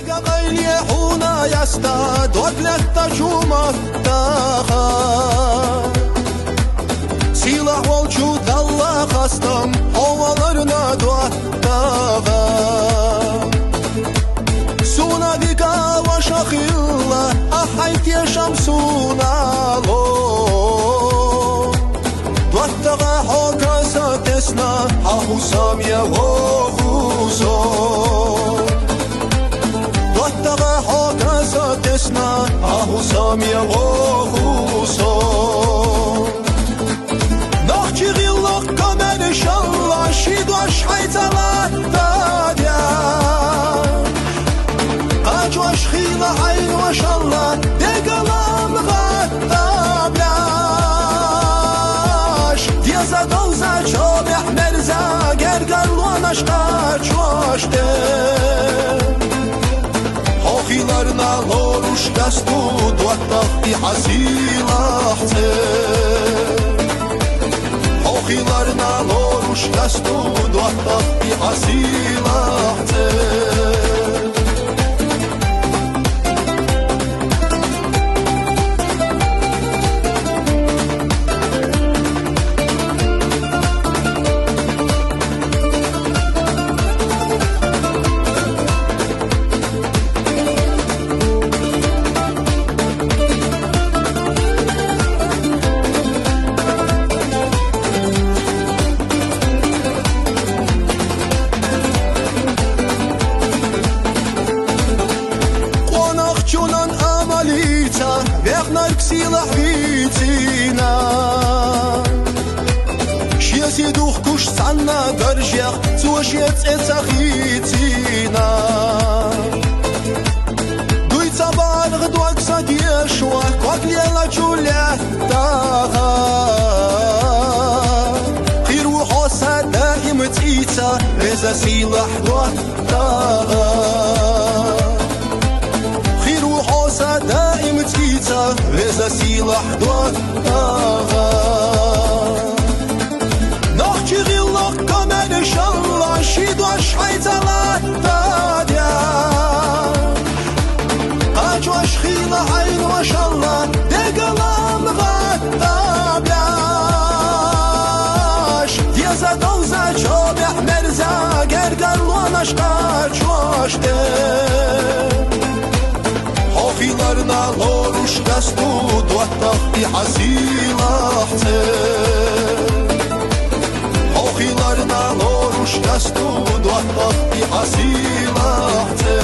Houna yasta dodletta çumakta Silah volçu dalla kastam Ovalarına duatta Suna vika vaşakilla Ahayt yaşam sunalo Duatta hokasa tesna Ahusam ya vohuso Tesna ahusam ya vohuso Nakçigillak kamer inşallah Şidoş haytalat dadya Kaçvaş khila ayn maşallah Degalam gattablaş Diyaza dovza çobih merza Gergarluan aşka çvaşte Hohilarna loruş dastu duattah i hasilahte Hohilarna loruş dastu duattah i hasilahte Вехнар ксила хвитина Шеси дух куш санна държах Цушец эцахитина Дуйца барг дуак садешва Как лела чулята Хиру хоса даим цица Реза сила хвата دائم تيتا وإذا سلاح دواتها نحكي غيلك كمان إن شاء الله شيد وشحيت على الدنيا قاج وشخيلة عين ما شاء الله دقلام غتابلاش ديزا دوزا شوبح مرزا قرقر ونشقاج وشتي Hohilarna loruş dastu duattah i hasilahte Hohilarna loruş dastu duattah i hasilahte